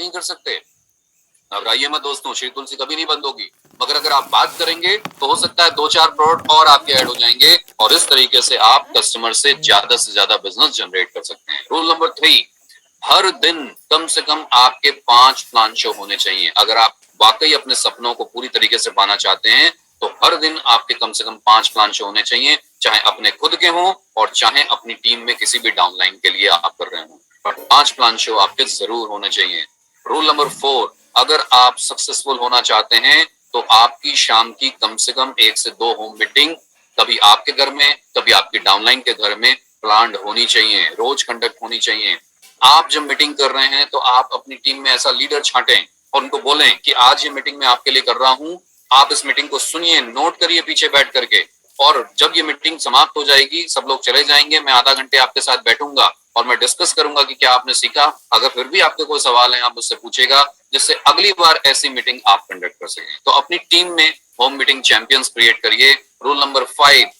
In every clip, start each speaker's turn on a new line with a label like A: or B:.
A: नहीं कर सकते। घबराइए मत दोस्तों, श्री तुलसी कभी नहीं बंद होगी, मगर अगर आप बात करेंगे तो हो सकता है 2-4 प्रोडक्ट और आपके ऐड हो जाएंगे और इस तरीके से आप कस्टमर से ज्यादा बिजनेस जनरेट कर सकते हैं। रूल नंबर 3, हर दिन कम से कम आपके 5 प्लान शो होने चाहिए। अगर आप वाकई अपने सपनों को पूरी तरीके से पाना चाहते हैं तो हर दिन आपके कम से कम 5 प्लान शो होने चाहिए, चाहे अपने खुद के हों और चाहे अपनी टीम में किसी भी डाउनलाइन के लिए आप कर रहे हो, पर 5 प्लान शो आपके जरूर होने चाहिए। रूल नंबर 4, अगर आप सक्सेसफुल होना चाहते हैं तो आपकी शाम की कम से कम 1 से 2 होम मीटिंग, कभी आपके घर में कभी आपकी डाउनलाइन के घर में प्लान्ड होनी चाहिए, रोज कंडक्ट होनी चाहिए। आप जब मीटिंग कर रहे हैं तो आप अपनी टीम में ऐसा लीडर छांटें और उनको बोलें कि आज ये मीटिंग मैं आपके लिए कर रहा हूं, आप इस मीटिंग को सुनिए, नोट करिए पीछे बैठ करके, और जब ये मीटिंग समाप्त हो जाएगी, सब लोग चले जाएंगे, मैं आधा घंटे आपके साथ बैठूंगा और मैं डिस्कस करूंगा कि क्या आपने सीखा। अगर फिर भी आपके कोई सवाल है आप मुझसे पूछेगा, जिससे अगली बार ऐसी मीटिंग आप कंडक्ट कर सकें। तो अपनी टीम में होम मीटिंग चैंपियंस क्रिएट करिए। रूल नंबर 5,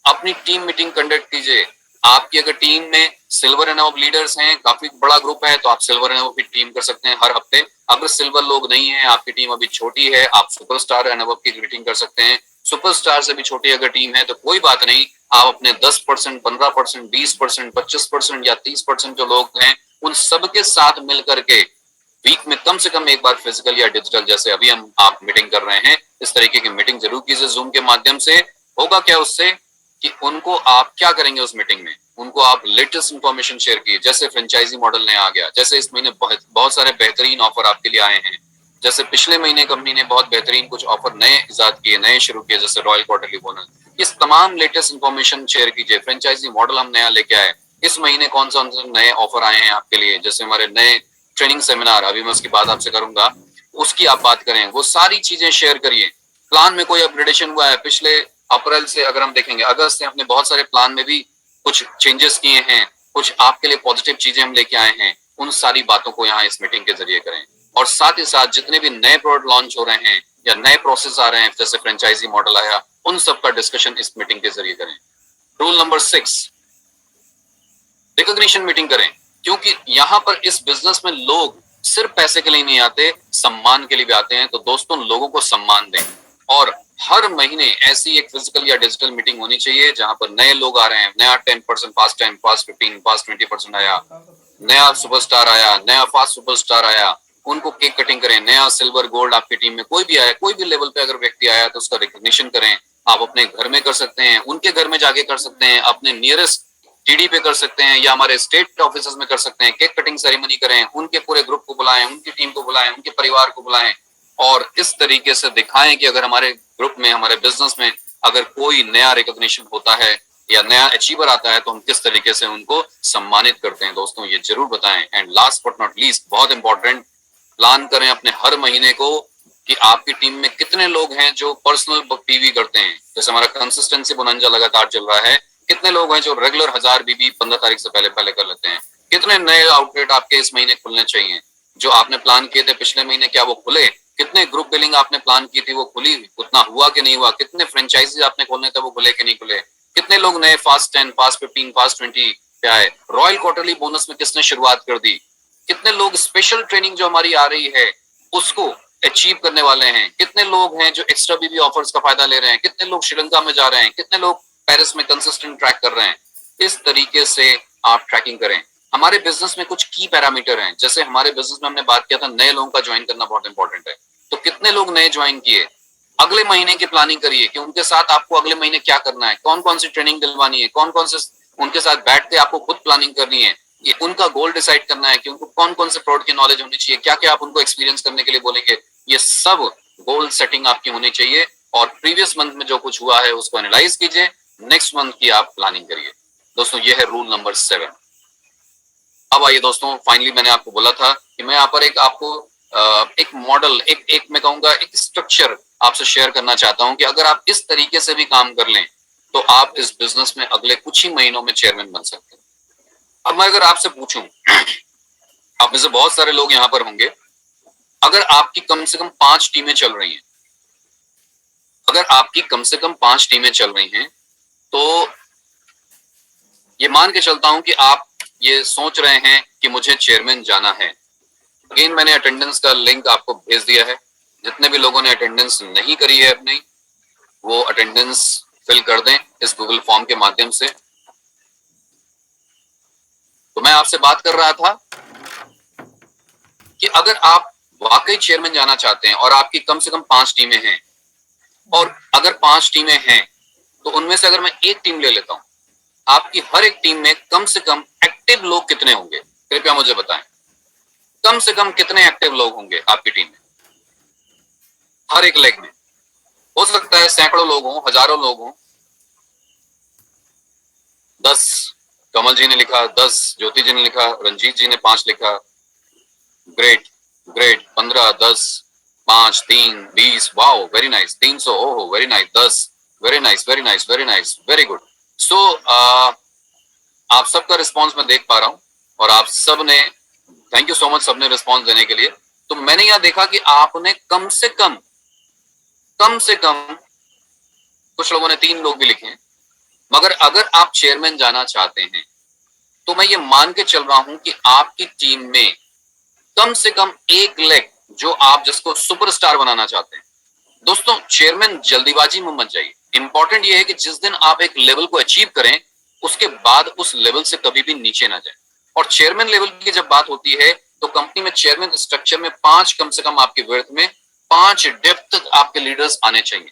A: अपनी टीम मीटिंग कंडक्ट कीजिए। आपकी अगर टीम में सिल्वर एंड अबव लीडर्स हैं, काफी बड़ा ग्रुप है, तो आप सिल्वर एंड अबव की टीम कर सकते हैं हर हफ्ते। अगर सिल्वर लोग नहीं है, आपकी टीम अभी छोटी है, आप सुपरस्टार एंड अबव की मीटिंग कर सकते हैं। सुपरस्टार से भी छोटी अगर टीम है तो कोई बात नहीं, आप अपने 10%, 15%, 20%, 25% या 30% जो लोग हैं उन सबके साथ मिलकर के वीक में कम से कम एक बार फिजिकल या डिजिटल, जैसे अभी हम आप मीटिंग कर रहे हैं, इस तरीके की मीटिंग जरूर कीजिए जूम के माध्यम से। होगा क्या उससे कि उनको आप क्या करेंगे उस मीटिंग में, उनको आप लेटेस्ट इंफॉर्मेशन शेयर कीजिए। जैसे फ्रेंचाइजी मॉडल नया आ गया, जैसे इस महीने बहुत सारे बेहतरीन ऑफर आपके लिए आए हैं, जैसे पिछले महीने कंपनी ने बहुत बेहतरीन कुछ ऑफर नए इजाद किए, नए शुरू किए, जैसे रॉयल क्वार्टरली बोनस। इस तमाम लेटेस्ट इंफॉर्मेशन शेयर कीजिए। फ्रेंचाइजी मॉडल हम नया लेके आए, इस महीने कौन सा नए ऑफर आए हैं आपके लिए, जैसे हमारे नए ट्रेनिंग सेमिनार, अभी मैं उसकी बात आपसे करूंगा, उसकी आप बात करें, वो सारी चीजें शेयर करिए। प्लान में कोई अपग्रेडेशन हुआ है पिछले अप्रैल से, अगर हम देखेंगे अगस्त से हमने बहुत सारे प्लान में भी कुछ चेंजेस किए हैं, कुछ आपके लिए पॉजिटिव चीजें हम लेके आए हैं, उन सारी बातों को यहाँ इस मीटिंग के जरिए करें। और साथ ही साथ जितने भी नए प्रोडक्ट लॉन्च हो रहे हैं या नए प्रोसेस आ रहे हैं, जैसे फ्रेंचाइजी मॉडल आया, उन सब का डिस्कशन इस मीटिंग के जरिए करें। रूल नंबर 6, रिकॉग्निशन मीटिंग करें, क्योंकि यहाँ पर इस बिजनेस में लोग सिर्फ पैसे के लिए नहीं आते, सम्मान के लिए भी आते हैं। तो दोस्तों, लोगों को सम्मान दें और हर महीने ऐसी एक फिजिकल या डिजिटल मीटिंग होनी चाहिए जहां पर नए लोग आ रहे हैं, नया 10%, फास्ट 10, फास्ट 15, फास्ट 20% आया, नया सुपरस्टार आया, नया फास्ट सुपरस्टार आया, उनको केक कटिंग करें। नया सिल्वर गोल्ड आपकी टीम में कोई भी आया, कोई भी लेवल पे अगर व्यक्ति आया तो उसका रिकॉग्निशन करें। आप अपने घर में कर सकते हैं, उनके घर में जाके कर सकते हैं, अपने नियरेस्ट टीडी पे कर सकते हैं या हमारे स्टेट ऑफिस में कर सकते हैं। केक कटिंग सेरेमनी करें, उनके पूरे ग्रुप को बुलाएं, उनकी टीम को बुलाएं, उनके परिवार को बुलाएं और इस तरीके से दिखाएं कि अगर हमारे ग्रुप में, हमारे बिजनेस में अगर कोई नया रिकॉग्निशन होता है या नया अचीवर आता है तो हम किस तरीके से उनको सम्मानित करते हैं। दोस्तों, ये जरूर बताएं। And last but not least, बहुत इंपॉर्टेंट, प्लान करें अपने हर महीने को कि आपकी टीम में कितने लोग हैं जो पर्सनल पीवी करते हैं। जैसे हमारा कंसिस्टेंसी बोनंजा लगातार चल रहा है, कितने लोग हैं जो रेगुलर 1000 बीबी 15 तारीख से पहले पहले कर लेते हैं। कितने नए आउटलेट आपके इस महीने खुलने चाहिए, जो आपने प्लान किए थे पिछले महीने, क्या वो खुले? कितने ग्रुप बिलिंग आपने प्लान की थी, वो खुली, उतना हुआ कि नहीं हुआ? कितने फ्रेंचाइजी आपने खोलने थे, वो खुले कि नहीं खुले? कितने लोग नए फास्ट 10, फास्ट 15, फास्ट 20 पे आए? रॉयल क्वार्टरली बोनस में किसने शुरुआत कर दी? कितने लोग स्पेशल ट्रेनिंग जो हमारी आ रही है उसको अचीव करने वाले हैं? कितने लोग हैं जो एक्स्ट्रा बीबी ऑफर्स का फायदा ले रहे हैं? कितने लोग श्रीलंका में जा रहे हैं? कितने लोग पेरिस में कंसिस्टेंट ट्रैक कर रहे हैं? इस तरीके से आप ट्रैकिंग करें। हमारे बिजनेस में कुछ की पैरामीटर हैं, जैसे हमारे बिजनेस में हमने बात किया था नए लोगों का ज्वाइन करना बहुत इंपॉर्टेंट है। तो कितने लोग नए ज्वाइन किए, अगले महीने की प्लानिंग करिए कि उनके साथ आपको अगले महीने क्या करना है, कौन कौन सी ट्रेनिंग दिलवानी है, कौन कौन से उनके साथ बैठ के आपको खुद प्लानिंग करनी है। ये उनका गोल डिसाइड करना है कि उनको कौन कौन से प्रोडक्ट की नॉलेज होनी चाहिए, क्या क्या आप उनको एक्सपीरियंस करने के लिए बोलेंगे। ये सब गोल सेटिंग आपकी होनी चाहिए और प्रीवियस मंथ में जो कुछ हुआ है उसको एनालाइज कीजिए, नेक्स्ट मंथ की आप प्लानिंग करिए। दोस्तों, ये है रूल नंबर 7। अब आइए दोस्तों, फाइनली मैंने आपको बोला था कि मैं यहाँ पर एक आपको एक मॉडल, एक मैं कहूंगा एक स्ट्रक्चर आपसे शेयर करना चाहता हूं कि अगर आप इस तरीके से भी काम कर लें तो आप इस बिजनेस में अगले कुछ ही महीनों में चेयरमैन बन सकते हैं। अब मैं अगर आपसे पूछूं, आप में से बहुत सारे लोग यहाँ पर होंगे, अगर आपकी कम से कम 5 टीमें चल रही हैं, अगर आपकी कम से कम 5 टीमें चल रही हैं, तो ये मान के चलता हूं कि आप ये सोच रहे हैं कि मुझे चेयरमैन जाना है, अगेन मैंने अटेंडेंस का लिंक आपको भेज दिया है। जितने भी लोगों ने अटेंडेंस नहीं करी है अपनी, वो अटेंडेंस फिल कर दें इस गूगल फॉर्म के माध्यम से। तो मैं आपसे बात कर रहा था कि अगर आप वाकई चेयरमैन जाना चाहते हैं और आपकी कम से कम 5 टीमें हैं, और अगर 5 टीमें हैं तो उनमें से अगर मैं एक टीम ले लेता हूं, आपकी हर एक टीम में कम से कम एक्टिव लोग कितने होंगे? कृपया मुझे बताएं, कम से कम कितने एक्टिव लोग होंगे आपकी टीम में? हर एक लेग में हो सकता है सैकड़ों लोग हों, हजारों लोग हों। 10 कमल जी ने लिखा, 10 ज्योति जी ने लिखा, रंजीत जी ने 5 लिखा। Great great. 15, 10, 5, 3, 20। Wow, very nice. 300, ओहो very nice. 10, very nice very nice very nice, very good. So आप सबका रिस्पॉन्स मैं देख पा रहा हूं और आप सब ने, थैंक यू सो मच सबने रिस्पॉन्स देने के लिए। तो मैंने यहां देखा कि आपने कम से कम कुछ लोगों ने 3 लोग भी लिखे हैं, मगर अगर आप चेयरमैन जाना चाहते हैं तो मैं ये मान के चल रहा हूं कि आपकी टीम में कम से कम एक लेग जो आप जिसको सुपरस्टार बनाना चाहते हैं। दोस्तों, चेयरमैन जल्दीबाजी में मत जाइए। इंपॉर्टेंट ये है कि जिस दिन आप एक लेवल को अचीव करें, उसके बाद उस लेवल से कभी भी नीचे ना जाए। और चेयरमैन लेवल की जब बात होती है तो कंपनी में चेयरमैन स्ट्रक्चर में 5 कम से कम आपके वर्थ में 5 डेप्थ आपके लीडर्स आने चाहिए।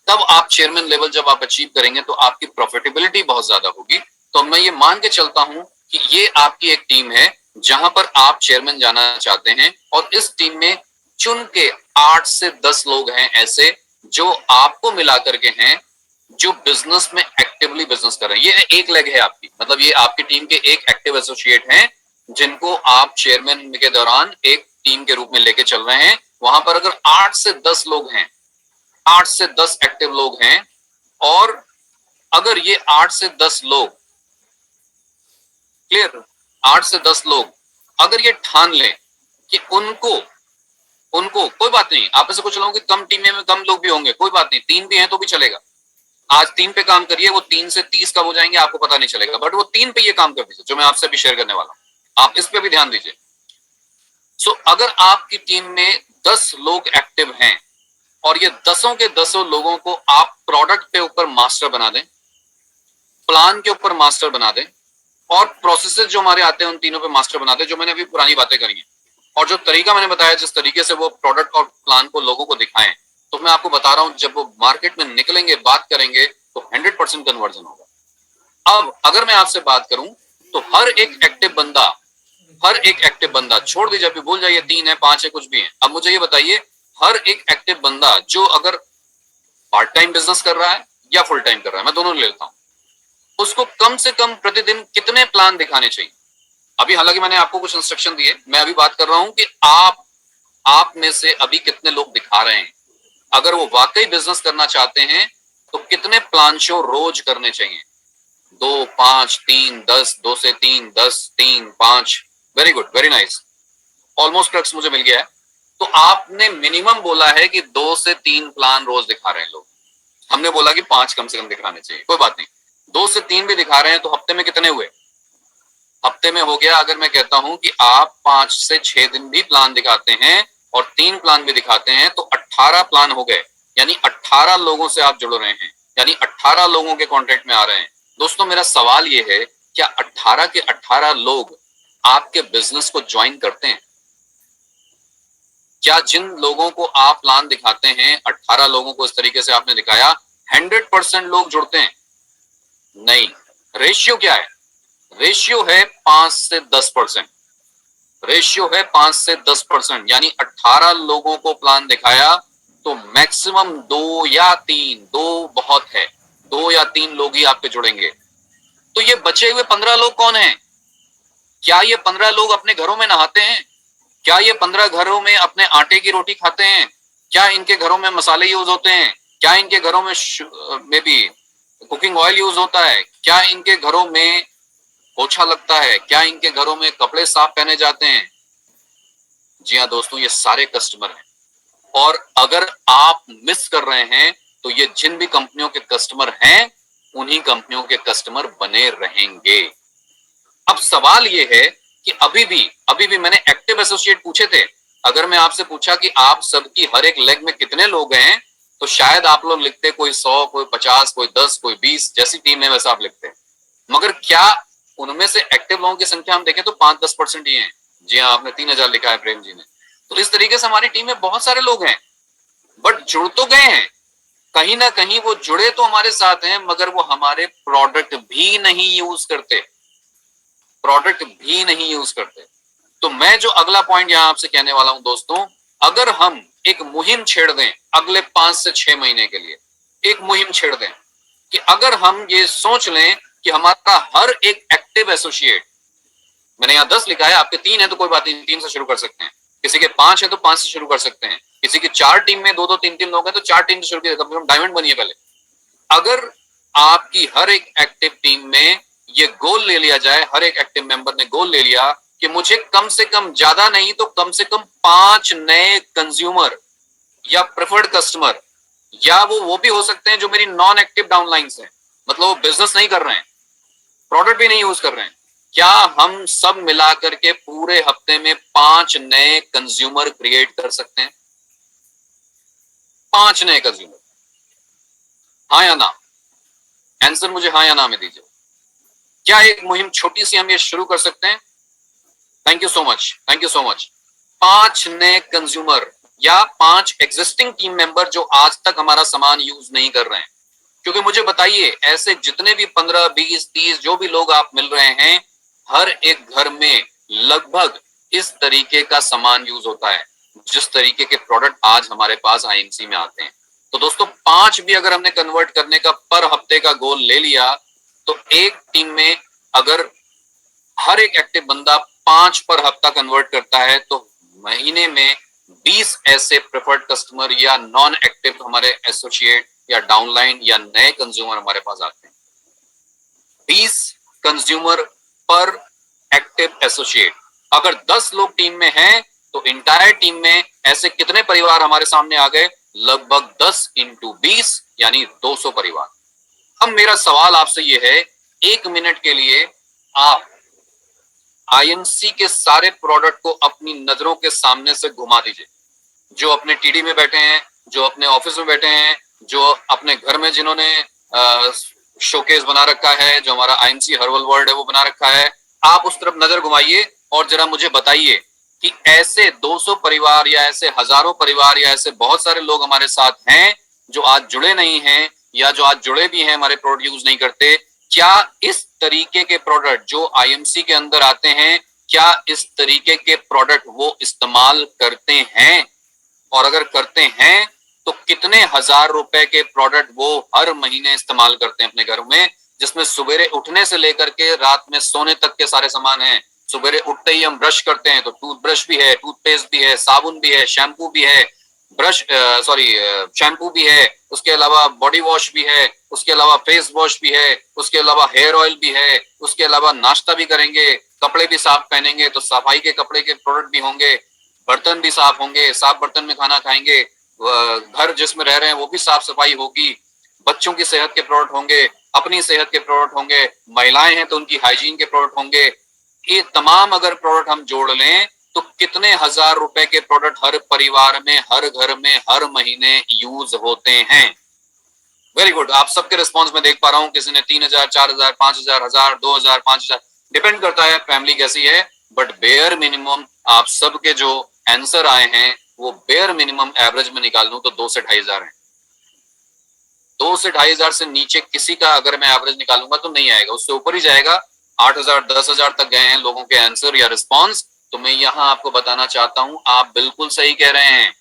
A: तब आप चेयरमैन लेवल जब आप अचीव करेंगे तो आपकी प्रॉफिटेबिलिटी बहुत ज्यादा होगी। तो मैं ये मान के चलता हूं कि ये आपकी एक टीम है जहां पर आप चेयरमैन जाना चाहते हैं, और इस टीम में चुन के 8 से 10 लोग हैं ऐसे जो आपको मिला करके हैं, जो बिजनेस में एक्टिवली बिजनेस कर रहे हैं। ये एक लेग है आपकी, मतलब ये आपकी टीम के एक एक्टिव एसोसिएट हैं जिनको आप चेयरमैन के दौरान एक टीम के रूप में लेके चल रहे हैं। वहां पर अगर 8 से 10 लोग हैं, 8 से 10 एक्टिव लोग हैं, और अगर ये 8 से 10 लोग, क्लियर, 8 से 10 लोग अगर ये ठान लें कि उनको उनको कोई बात नहीं, आप में से कुछ लोगों की कम टीमें में कम लोग भी होंगे, कोई बात नहीं, 3 भी हैं तो भी चलेगा। आज 3 पे काम करिए, वो 3 से 30 कब हो जाएंगे आपको पता नहीं चलेगा, बट वो 3 पे ये काम कर दीजिए जो मैं आपसे भी शेयर करने वाला हूं। आप इस पे भी ध्यान दीजिए। सो अगर आपकी टीम में 10 लोग एक्टिव हैं और ये 10 के 10 लोगों को आप प्रोडक्ट पे ऊपर मास्टर बना दें, प्लान के ऊपर मास्टर बना दें, और प्रोसेसेस जो हमारे आते हैं उन तीनों पे मास्टर बना दें, जो मैंने अभी पुरानी बातें करी हैं, और जो तरीका मैंने बताया जिस तरीके से वो प्रोडक्ट और प्लान को लोगों को दिखाएं, तो मैं आपको बता रहा हूं जब वो मार्केट में निकलेंगे, बात करेंगे, तो 100% कन्वर्जन होगा। अब अगर मैं आपसे बात करूं तो हर एक एक्टिव बंदा छोड़ दीजिए, अभी भूल जाइए 3 है 5 है कुछ भी है। अब मुझे ये बताइए, हर एक एक्टिव बंदा जो अगर पार्ट टाइम बिजनेस कर रहा है या फुल टाइम कर रहा है, मैं दोनों ले लेता हूं, उसको कम से कम प्रतिदिन कितने प्लान दिखाने चाहिए? अभी हालांकि मैंने आपको कुछ इंस्ट्रक्शन दिए, मैं अभी बात कर रहा हूं कि आप में से अभी कितने लोग दिखा रहे हैं। अगर वो वाकई बिजनेस करना चाहते हैं तो कितने प्लान शो रोज करने चाहिए? 2, 5, 3, 10, 2 से 3, 10, 3, 5। Very good, very nice, almost crux मुझे मिल गया है। तो आपने मिनिमम बोला है कि 2 से 3 प्लान रोज दिखा रहे हैं लोग, हमने बोला कि 5 कम से कम दिखाने चाहिए, कोई बात नहीं, 2 से 3 भी दिखा रहे हैं तो हफ्ते में कितने हुए? हफ्ते में हो गया, अगर मैं कहता हूं कि आप 5 से 6 दिन भी प्लान दिखाते हैं और 3 प्लान भी दिखाते हैं तो 18 प्लान हो गए, यानी 18 लोगों से आप जुड़ रहे हैं, यानी 18 लोगों के कॉन्टेक्ट में आ रहे हैं। दोस्तों, मेरा सवाल ये है, क्या 18 के 18 लोग आपके बिजनेस को ज्वाइन करते हैं? क्या जिन लोगों को आप प्लान दिखाते हैं, 18 लोगों को इस तरीके से आपने दिखाया, 100% लोग जुड़ते हैं? नहीं। रेशियो क्या है? रेशियो है 5 से 10%। रेशियो है 5 से 10%, यानी 18 लोगों को प्लान दिखाया तो मैक्सिमम 2 या 3, 2 बहुत है, 2 या 3 लोग ही आपके जुड़ेंगे। तो ये बचे हुए 15 लोग कौन हैं? क्या ये 15 लोग अपने घरों में नहाते हैं? क्या ये 15 घरों में अपने आटे की रोटी खाते हैं? क्या इनके घरों में मसाले यूज होते हैं? क्या इनके घरों में भी कुकिंग ऑयल यूज होता है? क्या इनके घरों में पोछा लगता है? क्या इनके घरों में कपड़े साफ पहने जाते हैं? जी हाँ दोस्तों, ये सारे कस्टमर हैं, और अगर आप मिस कर रहे हैं तो ये जिन भी कंपनियों के कस्टमर हैं उन्हीं कंपनियों के कस्टमर बने रहेंगे। अब सवाल ये है कि अभी भी मैंने एक्टिव एसोसिएट पूछे थे। अगर मैं आपसे पूछा कि आप सबकी हर एक लेग में कितने लोग हैं, तो शायद आप लोग लिखते कोई 100, कोई 50, कोई 10, कोई 20, जैसी टीम है वैसा आप लिखते। मगर क्या उनमें से एक्टिव लोगों की संख्या हम देखें तो 5-10% ही है। जी हाँ, आपने 3000 लिखा है प्रेम जी ने। तो इस तरीके से हमारी टीम में बहुत सारे लोग हैं, बट जुड़ तो गए हैं, कहीं ना कहीं वो जुड़े तो हमारे साथ हैं, मगर वो हमारे प्रोडक्ट भी नहीं यूज करते, प्रोडक्ट भी नहीं यूज करते। तो मैं जो अगला पॉइंट यहां आपसे कहने वाला हूं दोस्तों, अगर हम एक मुहिम छेड़ दें अगले 5 से 6 महीने के लिए, एक मुहिम छेड़ दें कि अगर हम ये सोच लें कि हमारा हर एक एक्टिव एसोसिएट, मैंने यहाँ 10 लिखा है, आपके 3 है तो कोई बात नहीं, 3 से शुरू कर सकते हैं, किसी के 5 है तो 5 से शुरू कर सकते हैं, किसी की 4 टीम में 2-2, 3-3 लोग हैं तो 4 टीम से शुरू कीजिए, कम से कम डायमंड बनिए पहले। अगर आपकी हर एक एक्टिव टीम में ये गोल ले लिया जाए, हर एक एक्टिव मेंबर ने गोल ले लिया कि मुझे कम से कम, ज्यादा नहीं तो कम से कम 5 नए कंज्यूमर या प्रेफर्ड कस्टमर, या वो भी हो सकते हैं जो मेरी नॉन एक्टिव डाउनलाइंस हैं, मतलब वो बिजनेस नहीं कर रहे हैं, प्रोडक्ट भी नहीं यूज कर रहे हैं, क्या हम सब मिलाकर के पूरे हफ्ते में 5 नए कंज्यूमर क्रिएट कर सकते हैं? 5 नए कंज्यूमर, हाँ या ना? आंसर मुझे हाँ या ना में दीजिए। क्या एक मुहिम छोटी सी हम ये शुरू कर सकते हैं? Thank you so much, thank you so much. 5 नए कंज्यूमर या 5 एग्जिस्टिंग टीम मेंबर जो आज तक हमारा सामान यूज नहीं कर रहे हैं, क्योंकि मुझे बताइए, ऐसे जितने भी 15, 20, 30 जो भी लोग आप मिल रहे हैं, हर एक घर में लगभग इस तरीके का सामान यूज होता है, जिस तरीके के प्रोडक्ट आज हमारे पास आईएमसी में आते हैं। तो दोस्तों 5 भी अगर हमने कन्वर्ट करने का पर हफ्ते का गोल ले लिया, तो एक टीम में अगर हर एक एक्टिव बंदा 5 पर हफ्ता कन्वर्ट करता है, तो महीने में 20 ऐसे प्रेफर्ड कस्टमर या नॉन एक्टिव हमारे एसोसिएट या डाउनलाइन या नए कंज्यूमर हमारे पास आते हैं। 20 कंज्यूमर पर एक्टिव एसोसिएट। अगर 10 लोग टीम में हैं, तो इंटायर टीम में ऐसे कितने परिवार हमारे सामने आ गए? लगभग 10 इंटू 20 यानी 200 परिवार। अब मेरा सवाल आपसे ये है, 1 मिनट के लिए आप आईएमसी के सारे प्रोडक्ट को अपनी नजरों के सामने से घुमा दीजिए। जो अपने टीडी में बैठे हैं, जो अपने ऑफिस में बैठे हैं, जो अपने घर में जिन्होंने शोकेस बना रखा है, जो हमारा आईएमसी हर्बल वर्ल्ड है वो बना रखा है, आप उस तरफ नजर घुमाइए और जरा मुझे बताइए कि ऐसे 200 परिवार या ऐसे हजारों परिवार या ऐसे बहुत सारे लोग हमारे साथ हैं जो आज जुड़े नहीं हैं, या जो आज जुड़े भी हैं हमारे प्रोडक्ट यूज नहीं करते। क्या इस तरीके के प्रोडक्ट जो आईएमसी के अंदर आते हैं, क्या इस तरीके के प्रोडक्ट वो इस्तेमाल करते हैं? और अगर करते हैं तो कितने हजार रुपए के प्रोडक्ट वो हर महीने इस्तेमाल करते हैं अपने घर में, जिसमें सुबेरे उठने से लेकर के रात में सोने तक के सारे सामान हैं। सुबेरे उठते ही हम ब्रश करते हैं तो टूथब्रश भी है, टूथपेस्ट भी है, साबुन भी है, शैम्पू भी है, शैम्पू भी है, उसके अलावा बॉडी वॉश भी है, उसके अलावा फेस वॉश भी है, उसके अलावा हेयर ऑयल भी है, उसके अलावा नाश्ता भी करेंगे, कपड़े भी साफ पहनेंगे तो सफाई के कपड़े के प्रोडक्ट भी होंगे, बर्तन भी साफ होंगे, साफ बर्तन में खाना खाएंगे, घर जिसमें रह रहे हैं वो भी साफ सफाई होगी, बच्चों की सेहत के प्रोडक्ट होंगे, अपनी सेहत के प्रोडक्ट होंगे, महिलाएं हैं तो उनकी हाइजीन के प्रोडक्ट होंगे। ये तमाम अगर प्रोडक्ट हम जोड़ लें तो कितने हजार रुपए के प्रोडक्ट हर परिवार में, हर घर में, हर महीने यूज होते हैं? वेरी गुड, आप सबके रिस्पॉन्स में देख पा रहा हूं, किसी ने 3000, 4000, 5000, 1000, 2000, 5000, डिपेंड करता है फैमिली कैसी है, बट बेयर मिनिमम आप सबके जो आंसर आए हैं वो बेयर मिनिमम एवरेज में निकाल लूं तो 2 से 2500 है। 2 से 2500 से नीचे किसी का अगर मैं एवरेज निकालूंगा तो नहीं आएगा, उससे ऊपर ही जाएगा। 8000, 10,000 तक गए हैं लोगों के आंसर या रिस्पॉन्स। तो मैं यहाँ आपको बताना चाहता हूं, आप बिल्कुल सही कह रहे हैं।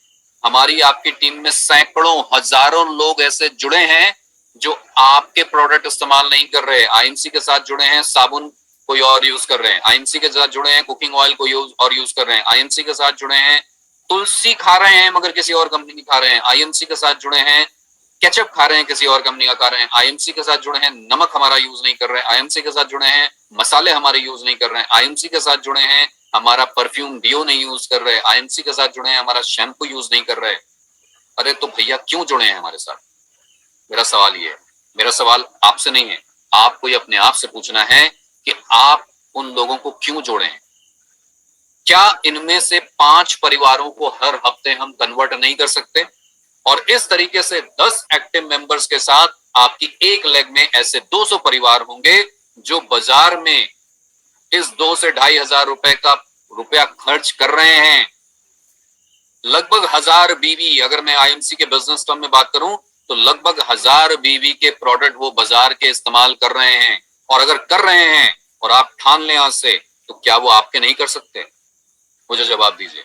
A: हमारी आपकी टीम में सैकड़ों, हजारों लोग ऐसे जुड़े हैं जो आपके प्रोडक्ट इस्तेमाल नहीं कर रहे, आईएमसी के साथ जुड़े हैं, साबुन कोई और यूज कर रहे हैं, आईएमसी के साथ जुड़े हैं, कुकिंग ऑयल को यूज कर रहे हैं, आईएमसी के साथ जुड़े हैं, तुलसी खा रहे हैं मगर किसी और कंपनी की खा रहे हैं, आईएमसी के साथ जुड़े हैं, केचप खा रहे हैं किसी और कंपनी का खा रहे हैं, आईएमसी के साथ जुड़े हैं, नमक हमारा यूज नहीं कर रहे हैं, आईएमसी के साथ जुड़े हैं, मसाले हमारे यूज नहीं कर रहे हैं, आईएमसी के साथ जुड़े हैं, हमारा परफ्यूम डियो नहीं यूज कर रहे हैं, आईएमसी के साथ जुड़े हैं, हमारा शैम्पू यूज नहीं कर रहे। अरे तो भैया क्यों जुड़े हैं हमारे साथ? मेरा सवाल ये है, मेरा सवाल आपसे नहीं है, आपको ये अपने आप से पूछना है कि आप उन लोगों को क्यों जोड़े हैं। क्या इनमें से 5 परिवारों को हर हफ्ते हम कन्वर्ट नहीं कर सकते? और इस तरीके से 10 एक्टिव मेंबर्स के साथ आपकी एक लेग में ऐसे 200 परिवार होंगे जो बाजार में इस 2 से 2,500 रुपए का रुपया खर्च कर रहे हैं। लगभग 1000 बीवी, अगर मैं आईएमसी के बिजनेस टर्म में बात करूं तो लगभग 1000 बीवी के प्रोडक्ट वो बाजार के इस्तेमाल कर रहे हैं। और अगर कर रहे हैं और आप ठान लें आज से, तो क्या वो आपके नहीं कर सकते? मुझे जवाब दीजिए।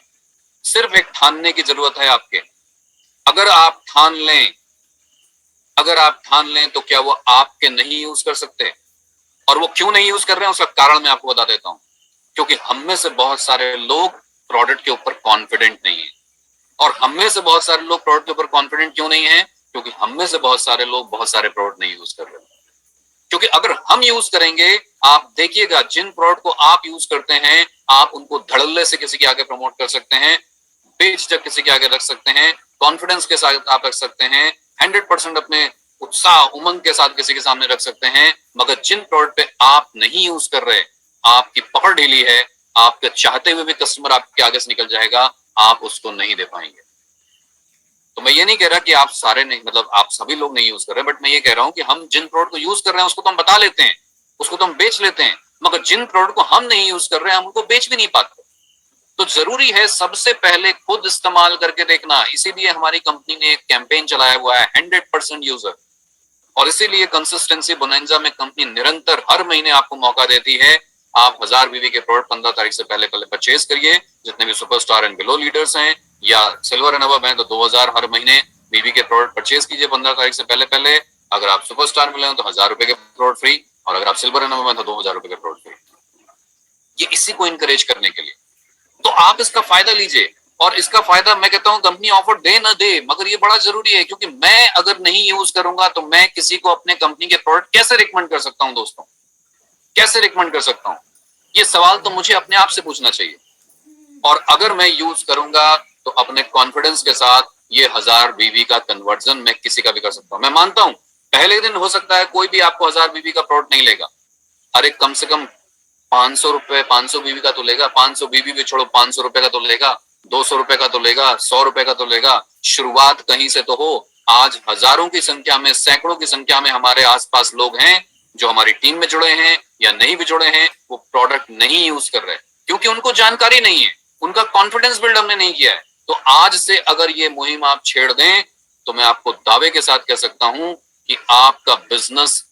A: सिर्फ एक ठानने की जरूरत है आपके। अगर आप ठान लें, अगर आप ठान लें तो क्या वो आपके नहीं यूज कर सकते? और वो क्यों नहीं यूज कर रहे हैं उसका कारण मैं आपको बता देता हूं। क्योंकि हम में से बहुत सारे लोग प्रोडक्ट के ऊपर कॉन्फिडेंट नहीं है। और हम में से बहुत सारे लोग प्रोडक्ट के ऊपर कॉन्फिडेंट क्यों नहीं है? क्योंकि हम में से बहुत सारे लोग बहुत सारे प्रोडक्ट नहीं यूज कर रहे। क्योंकि अगर हम यूज करेंगे, आप देखिएगा जिन प्रोडक्ट को आप यूज करते हैं, आप उनको धड़ल्ले से किसी के आगे प्रमोट कर सकते हैं, बेझिझक किसी के आगे रख सकते हैं, कॉन्फिडेंस के साथ आप रख सकते हैं, 100% अपने उत्साह उमंग के साथ किसी के सामने रख सकते हैं। मगर जिन प्रोडक्ट पे आप नहीं यूज कर रहे, आपकी पकड़ ढीली है, आपके चाहते हुए भी कस्टमर आपके आगे से निकल जाएगा, आप उसको नहीं दे पाएंगे। तो मैं ये नहीं कह रहा कि आप सारे नहीं, मतलब आप सभी लोग नहीं यूज कर रहे, बट मैं ये कह रहा हूं कि हम जिन प्रोडक्ट को यूज कर रहे हैं उसको तो हम बता लेते हैं, उसको तो हम बेच लेते हैं, मगर जिन प्रोडक्ट को हम नहीं यूज कर रहे हैं हम उनको बेच भी नहीं पाते। तो जरूरी है सबसे पहले खुद इस्तेमाल करके देखना। इसीलिए हमारी कंपनी ने एक कैंपेन चलाया हुआ है 100% यूजर। और इसीलिए कंसिस्टेंसी बोनांजा में कंपनी निरंतर हर महीने आपको मौका देती है। आप 1000 बीवी के प्रोडक्ट 15 तारीख से पहले पहले परचेज करिए। जितने भी सुपरस्टार एंड बिलो लीडर्स हैं या सिल्वर एंड अबव हैं तो 2000 हर महीने बीवी के प्रोडक्ट परचेज कीजिए 15 तारीख से पहले पहले। अगर आप सुपरस्टार मिले हैं तो 1000 रुपए के प्रोडक्ट फ्री, और अगर आप सिल्वर एंड अबव हैं तो 2000 रुपए के प्रोडक्ट फ्री। ये इसी को इनकरेज करने के लिए, तो आप इसका फायदा लीजिए। और इसका फायदा मैं कहता हूं कंपनी ऑफर दे ना दे, मगर ये बड़ा जरूरी है। क्योंकि मैं अगर नहीं यूज करूंगा तो मैं किसी को अपने कंपनी के प्रोडक्ट कैसे रिकमेंड कर सकता हूं दोस्तों? कैसे रिकमेंड कर सकता हूं? ये सवाल तो मुझे अपने आप से पूछना चाहिए। और अगर मैं यूज करूंगा तो अपने कॉन्फिडेंस के साथ ये 1000 बीवी का कन्वर्जन मैं किसी का भी कर सकता हूं। मैं मानता हूं पहले दिन हो सकता है कोई भी आपको 1000 बीवी का प्रोडक्ट नहीं लेगा। अरे कम से कम 500 रुपए, 500 बीवी का तो लेगा। 500 बीवी भी छोड़ो, 500 रुपए का तो लेगा, 200 रुपए का तो लेगा, 100 रुपए का तो लेगा। शुरुआत कहीं से तो हो। आज हजारों की संख्या में, सैकड़ों की संख्या में हमारे आसपास लोग हैं जो हमारी टीम में जुड़े हैं या नहीं भी जुड़े हैं, वो प्रोडक्ट नहीं यूज कर रहे क्योंकि उनको जानकारी नहीं है, उनका कॉन्फिडेंस बिल्ड हमने नहीं किया है। तो आज से अगर ये मुहिम आप छेड़ दें तो मैं आपको दावे के साथ कह सकता हूं कि आपका बिजनेस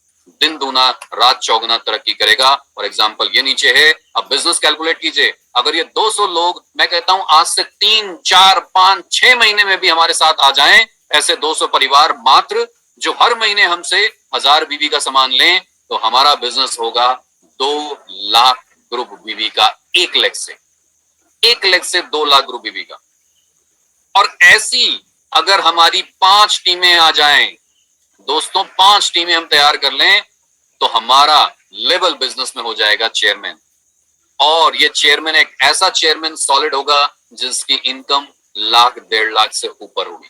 A: दिन दूना रात चौगुना तरक्की करेगा। और एग्जाम्पल ये नीचे है, अब बिजनेस कैलकुलेट कीजिए। अगर ये 200 लोग, मैं कहता हूं आज से 3, 4, 5, 6 महीने में भी हमारे साथ आ जाएं, ऐसे 200 परिवार मात्र जो हर महीने हमसे 1000 बीवी का सामान लें, तो हमारा बिजनेस होगा 2 लाख ग्रुप बीवी का। एक लेग से 2 लाख ग्रुप बीवी का। और ऐसी अगर हमारी 5 टीमें आ जाएं दोस्तों, 5 टीमें हम तैयार कर लें, तो हमारा लेवल बिजनेस में हो जाएगा चेयरमैन। और ये चेयरमैन एक ऐसा चेयरमैन सॉलिड होगा जिसकी इनकम लाख 1.5 लाख से ऊपर होगी।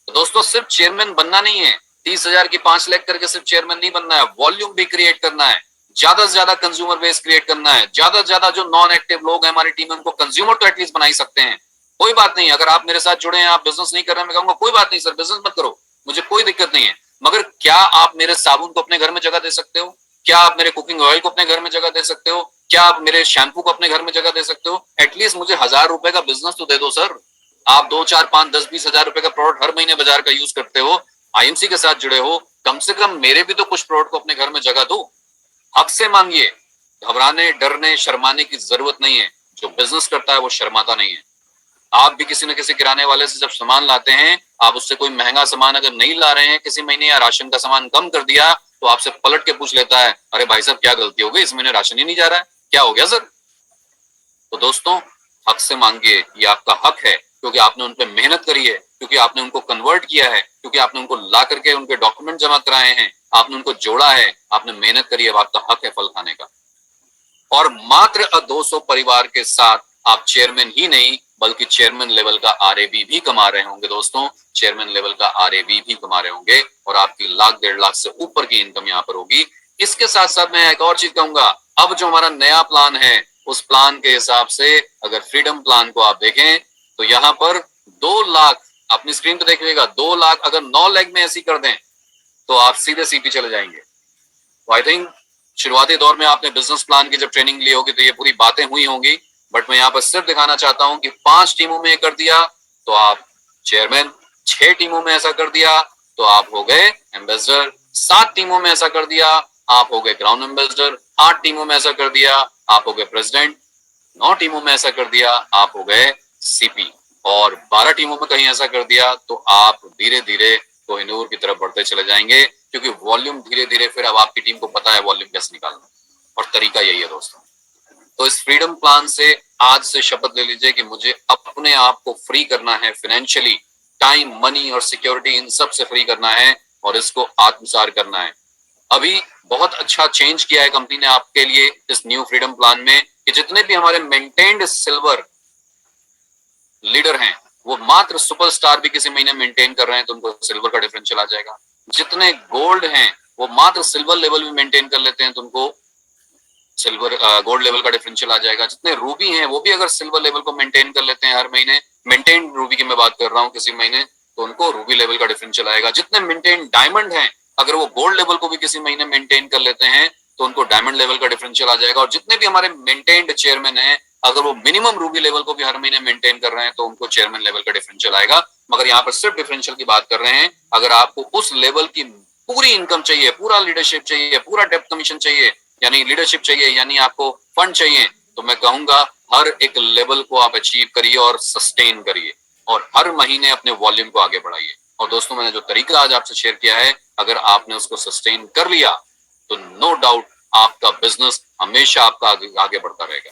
A: तो दोस्तों सिर्फ चेयरमैन बनना नहीं है, 30,000 की 5 लाख करके सिर्फ चेयरमैन नहीं बनना है, वॉल्यूम भी क्रिएट करना है, ज्यादा से ज्यादा कंज्यूमर बेस क्रिएट करना है, ज्यादा से ज्यादा जो नॉन एक्टिव लोग हैं हमारी टीम में उनको कंज्यूमर तो एटलीस्ट बना ही सकते हैं। कोई बात नहीं, अगर आप मेरे साथ जुड़े हैं, आप बिजनेस नहीं कर रहे हैं, मैं कहूंगा कोई बात नहीं सर, बिजनेस मत करो, मुझे कोई दिक्कत नहीं है, मगर क्या आप मेरे साबुन को अपने घर में जगह दे सकते हो? क्या आप मेरे कुकिंग ऑयल को अपने घर में जगह दे सकते हो? क्या आप मेरे शैम्पू को अपने घर में जगह दे सकते हो? एटलीस्ट मुझे 1000 रुपए का बिजनेस तो दे दो सर। आप 2, 4, 5, 10, 20 हजार रुपए का प्रोडक्ट हर महीने बाजार का यूज करते हो, आईएमसी के साथ जुड़े हो, कम से कम मेरे भी तो कुछ प्रोडक्ट को अपने घर में जगह दो। हक से मांगिए, घबराने, डरने, शर्माने की जरूरत नहीं है। जो बिजनेस करता है वो शर्माता नहीं है। आप भी किसी न किसी किराने वाले से जब सामान लाते हैं, आप उससे कोई महंगा सामान अगर नहीं ला रहे हैं किसी महीने, या राशन का सामान कम कर दिया, तो आपसे पलट के पूछ लेता है, अरे भाई साहब क्या गलती हो गई, इस महीने राशन ही नहीं जा रहा है, क्या हो गया सर? तो दोस्तों हक से मांगिए, ये आपका हक है, क्योंकि आपने उन पर मेहनत करी है, क्योंकि आपने उनको कन्वर्ट किया है, क्योंकि आपने उनको ला करके उनके डॉक्यूमेंट जमा कराए हैं, आपने उनको जोड़ा है, आपने मेहनत करी है, आपका हक है फल खाने का। और मात्र 200 परिवार के साथ आप चेयरमैन ही नहीं बल्कि चेयरमैन लेवल का आरएबी भी कमा रहे होंगे दोस्तों, चेयरमैन लेवल का आरएबी भी कमा रहे होंगे, और आपकी लाख 1.5 लाख से ऊपर की इनकम यहाँ पर होगी। इसके साथ साथ मैं एक और चीज कहूंगा, अब जो हमारा नया प्लान है उस प्लान के हिसाब से अगर फ्रीडम प्लान को आप देखें तो यहाँ पर 2 लाख, अपनी स्क्रीन पे देखिएगा, 2 लाख अगर 9 लेग में ऐसी कर दें तो आप सीधे सीपी चले जाएंगे। तो आई थिंक शुरुआती दौर में आपने बिजनेस प्लान की जब ट्रेनिंग ली होगी तो ये पूरी बातें हुई होंगी, बट मैं यहाँ पर सिर्फ दिखाना चाहता हूं कि 5 टीमों में कर दिया तो आप चेयरमैन, 6 टीमों में ऐसा कर दिया तो आप हो गए एम्बेसडर, 7 टीमों में ऐसा कर दिया आप हो गए क्राउन एम्बेसडर, 8 टीमों में ऐसा कर दिया आप हो गए प्रेसिडेंट, 9 टीमों में ऐसा कर दिया आप हो गए सीपी, और 12 टीमों में कहीं ऐसा कर दिया तो आप धीरे धीरे कोहिनूर की तरफ बढ़ते चले जाएंगे, क्योंकि वॉल्यूम धीरे धीरे फिर अब आपकी टीम को पता है वॉल्यूम कैसे निकालना, और तरीका यही है दोस्तों। तो इस फ्रीडम प्लान से आज से शपथ ले लीजिए कि मुझे अपने आप को फ्री करना है, फाइनेंशियली, टाइम, मनी और सिक्योरिटी, इन सब से फ्री करना है और इसको आत्मसात करना है। अभी बहुत अच्छा चेंज किया है कंपनी ने आपके लिए इस न्यू फ्रीडम प्लान में कि जितने भी हमारे मेंटेन्ड सिल्वर लीडर हैं वो मात्र सुपरस्टार भी किसी महीने मेंटेन कर रहे हैं तो उनको सिल्वर का डिफरेंशियल आ जाएगा। जितने गोल्ड हैं वो मात्र सिल्वर लेवल भी मेंटेन कर लेते हैं तो उनको सिल्वर गोल्ड लेवल का डिफरेंशियल आ जाएगा। जितने रूबी हैं वो भी अगर सिल्वर लेवल को मेंटेन कर लेते हैं हर महीने, मेंटेन रूबी की मैं बात कर रहा हूँ किसी महीने, तो उनको रूबी लेवल का डिफरेंशियल आएगा। जितने मेंटेन डायमंड हैं अगर वो गोल्ड लेवल को भी किसी महीने मेंटेन कर लेते हैं तो उनको डायमंड लेवल का डिफरेंशियल आ जाएगा। और जितने भी हमारे मेंटेन्ड चेयरमैन हैं अगर वो मिनिमम रूबी लेवल को भी हर महीने मेंटेन कर रहे हैं तो उनको चेयरमैन लेवल का डिफरेंशियल आएगा। मगर यहाँ पर सिर्फ डिफरेंशियल की बात कर रहे हैं। अगर आपको उस लेवल की पूरी इनकम चाहिए, पूरा लीडरशिप चाहिए, पूरा डेप्थ कमीशन चाहिए, यानी लीडरशिप चाहिए, यानी आपको फंड चाहिए, तो मैं कहूंगा हर एक लेवल को आप अचीव करिए और सस्टेन करिए और हर महीने अपने वॉल्यूम को आगे बढ़ाइए। और दोस्तों मैंने जो तरीका आज आपसे शेयर किया है अगर आपने उसको सस्टेन कर लिया तो नो डाउट आपका बिजनेस हमेशा आपका आगे बढ़ता रहेगा।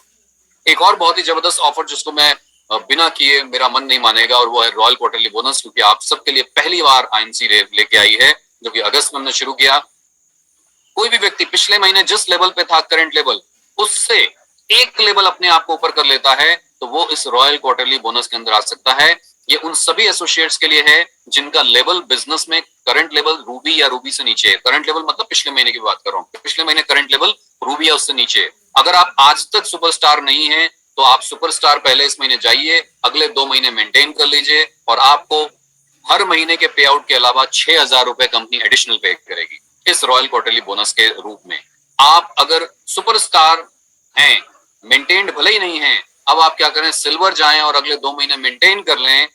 A: एक और बहुत ही जबरदस्त ऑफर जिसको मैं बिना किए मेरा मन नहीं मानेगा और वो है रॉयल क्वार्टरली बोनस, क्योंकि आप सबके लिए पहली बार आईएनसी लेके आई है जो कि अगस्त में हमने शुरू किया। कोई भी व्यक्ति पिछले महीने जिस लेवल पे था करंट लेवल उससे एक लेवल अपने आप को ऊपर कर लेता है तो वो इस रॉयल क्वार्टरली बोनस के अंदर आ सकता है। ये उन सभी एसोसिएट्स के लिए है जिनका लेवल बिजनेस में करंट लेवल रूबी या रूबी से नीचे है। करंट लेवल मतलब पिछले महीने की बात कर रहा हूँ, पिछले महीने करंट लेवल रूबी या उससे नीचे है। अगर आप आज तक सुपरस्टार नहीं है तो आप सुपरस्टार पहले इस महीने जाइए, अगले 2 महीने मेंटेन कर लीजिए और आपको हर महीने के पे आउट के अलावा 6,000 रुपए कंपनी एडिशनल पे करेगी इस रॉयल क्वार्टरली बोनस के रूप में। आप अगर सुपरस्टार हैं, मेंटेन्ड भले ही नहीं है, अब आप क्या करें, सिल्वर जाएं और अगले 2 महीने मेंटेन कर लें।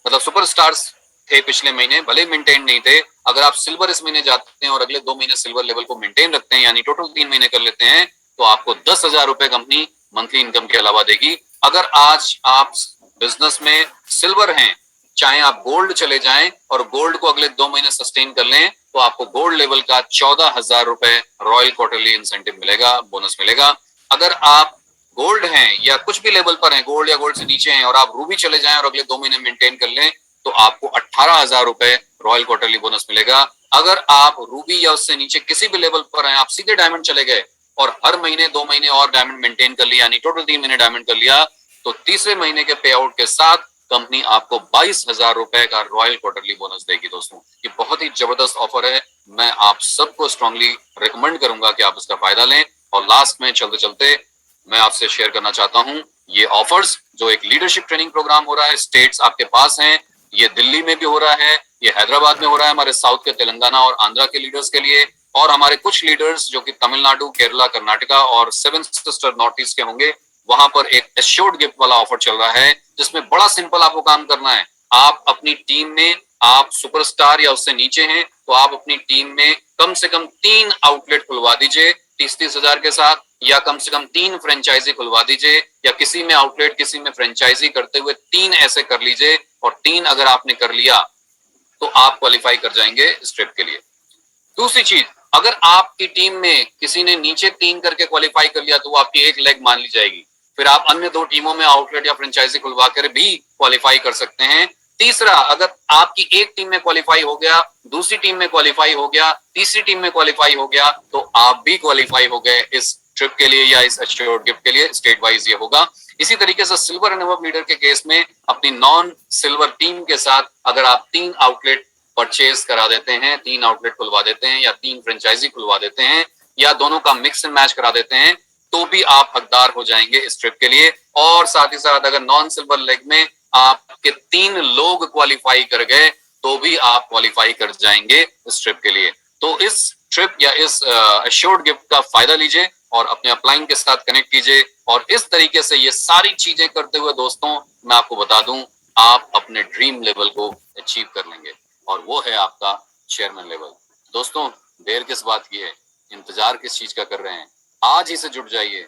A: मतलब सुपरस्टार्स थे पिछले महीने, भले मेंटेन नहीं थे, अगर आप सिल्वर इस महीने जाते हैं और अगले 2 महीने सिल्वर लेवल को मेंटेन रखते हैं यानी टोटल 3 महीने कर लेते हैं तो आपको 10,000 रुपए कंपनी मंथली इनकम के अलावा देगी। अगर आज आप बिजनेस में सिल्वर हैं, चाहे आप गोल्ड चले जाएं और गोल्ड को अगले 2 महीने सस्टेन कर लें तो आपको गोल्ड लेवल का 14,000 रुपए रॉयल क्वार्टरली इंसेंटिव मिलेगा, बोनस मिलेगा। अगर आप गोल्ड हैं या कुछ भी लेवल पर हैं, गोल्ड या गोल्ड से नीचे हैं और आप रूबी चले जाएं और अगले 2 महीने मेंटेन कर लें तो आपको 18,000 रुपए रॉयल क्वार्टरली बोनस मिलेगा। अगर आप रूबी या उससे नीचे किसी भी लेवल पर हैं, आप सीधे डायमंड चले गए और हर महीने 2 महीने और डायमंड मेंटेन कर लिया यानी टोटल 3 महीने डायमंड कर लिया तो तीसरे महीने के पे आउट के साथ कंपनी आपको 22,000 रुपए का रॉयल क्वार्टरली बोनस देगी। दोस्तों ये बहुत ही जबरदस्त ऑफर है, मैं आप सबको स्ट्रांगली रिकमेंड करूंगा कि आप इसका फायदा लें। और लास्ट में चलते चलते मैं आपसे शेयर करना चाहता हूं ये ऑफर्स, जो एक लीडरशिप ट्रेनिंग प्रोग्राम हो रहा है, स्टेट्स आपके पास हैं, ये दिल्ली में भी हो रहा है, ये हैदराबाद में हो रहा है हमारे साउथ के तेलंगाना और आंध्रा के लीडर्स के लिए, और हमारे कुछ लीडर्स जो कि तमिलनाडु, केरला, कर्नाटका और 7 सिस्टर नॉर्थ ईस्ट के होंगे, वहां पर एक एश्योर्ड गिफ्ट वाला ऑफर चल रहा है जिसमें बड़ा सिंपल आपको काम करना है। आप अपनी टीम में, आप सुपरस्टार या उससे नीचे हैं तो आप अपनी टीम में कम से कम 3 आउटलेट खुलवा दीजिए 30-30 हजार के साथ, या कम से कम 3 फ्रेंचाइजी खुलवा दीजिए, या किसी में आउटलेट किसी में फ्रेंचाइजी करते हुए 3 ऐसे कर लीजिए, और 3 अगर आपने कर लिया तो आप क्वालिफाई कर जाएंगे इस ट्रिप के लिए। दूसरी चीज, अगर आपकी टीम में किसी ने नीचे 3 करके क्वालिफाई कर लिया तो वो आपकी एक लेग मान ली जाएगी, फिर आप अन्य 2 टीमों में आउटलेट या फ्रेंचाइजी खुलवा कर भी क्वालिफाई कर सकते हैं। तीसरा, अगर आपकी एक टीम में क्वालिफाई हो गया, दूसरी टीम में क्वालिफाई हो गया, तीसरी टीम में क्वालिफाई हो गया तो आप भी क्वालिफाई हो गए इस ट्रिप के लिए या इस एश्योर्ड गिफ्ट के लिए। स्टेट वाइज ये होगा। इसी तरीके से सिल्वर एंड अबव लीडर के केस में अपनी नॉन सिल्वर टीम के साथ अगर आप 3 आउटलेट परचेज करा देते हैं, 3 आउटलेट खुलवा देते हैं, या 3 फ्रेंचाइजी खुलवा देते हैं, या दोनों का मिक्स एंड मैच करा देते हैं, तो भी आप हकदार हो जाएंगे इस ट्रिप के लिए। और साथ ही साथ अगर नॉन सिल्वर लेग में आपके 3 लोग क्वालिफाई कर गए तो भी आप क्वालिफाई कर जाएंगे इस ट्रिप के लिए। तो इस ट्रिप या इस अश्योर्ड गिफ्ट का फायदा लीजिए और अपने अपलाइन के साथ कनेक्ट कीजिए। और इस तरीके से ये सारी चीजें करते हुए दोस्तों मैं आपको बता दूं, आप अपने ड्रीम लेवल को अचीव कर लेंगे और वो है आपका चेयरमैन लेवल। दोस्तों देर किस बात की है, इंतजार किस चीज का कर रहे हैं, आज ही से जुट जाइए